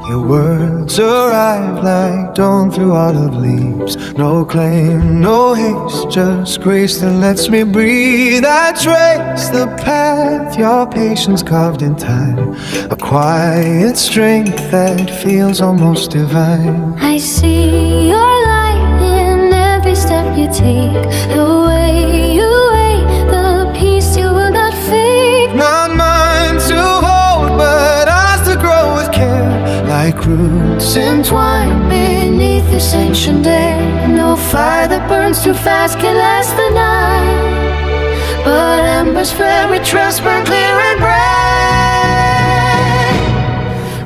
Your words arrive like dawn through autumn leaves. No claim, no haste, just grace that lets me breathe. I trace the path your patience carved in time, a quiet strength that feels almost divine. I see your light in every step you take, the way you wait, the peace you will not fake. Not mine to hold, but ours to grow with care, like roots Entwined beneath this ancient air. No fire that burns too fast can last the night, but embers for every trust burn clear and bright.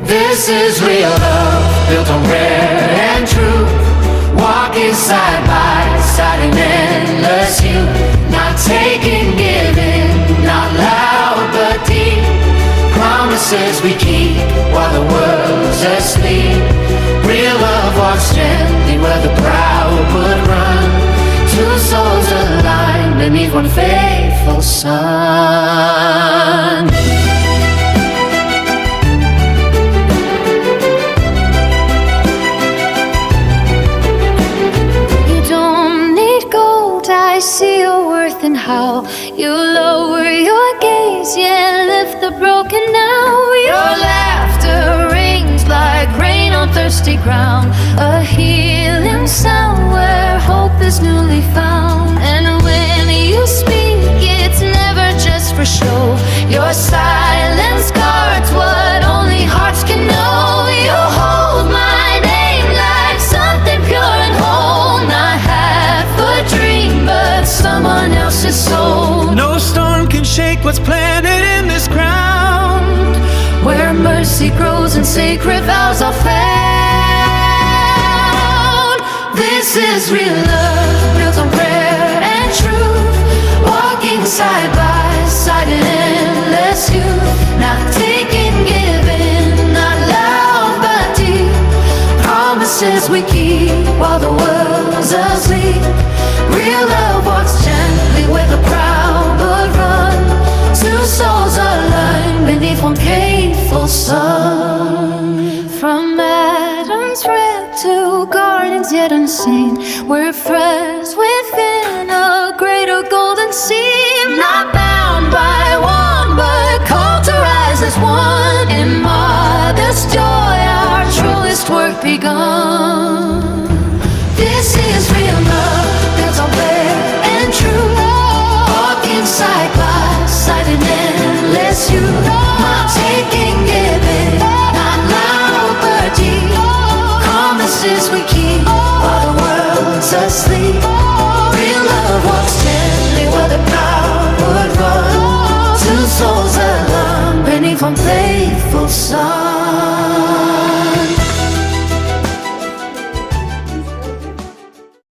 This is real love, built on rare and true. Walking side by side in endless youth. Not taking, giving, not loud but deep. Promises we keep while the world's asleep. Real love walks gently where the proud would run. Two souls aligned beneath one faithful sun. You don't need gold, I see your worth and how you lower your gaze, yeah, lift the broken now. Your laughter rings like rain on thirsty ground, a healing sound where hope is newly found. And when you speak, it's never just for show. Your silence guards what only hearts can know. You hold my name like something pure and whole, not half a dream, but someone else's soul. no storm can shake what's planted in this ground, Where mercy grows and sacred vows are found. This is real love, built on prayer and truth. Walking side by side in endless youth. Not taking, giving, not loud but deep. Promises we keep while the world's asleep. Real love walks gently where the proud would run. Two souls aligned beneath one faithful sun. From Adam's rib to gardens yet unseen, we're threads within a greater golden seam. Not bound by one, but called to rise as one. In mother's joy, our truest work begun. This is real love, built on rare and true. Walking side by side in endless youth. Not taking, giving, not loud but deep. Promises we keep while the world's asleep. Real love walks gently where the proud would run. Two souls aligned beneath one faithful sun.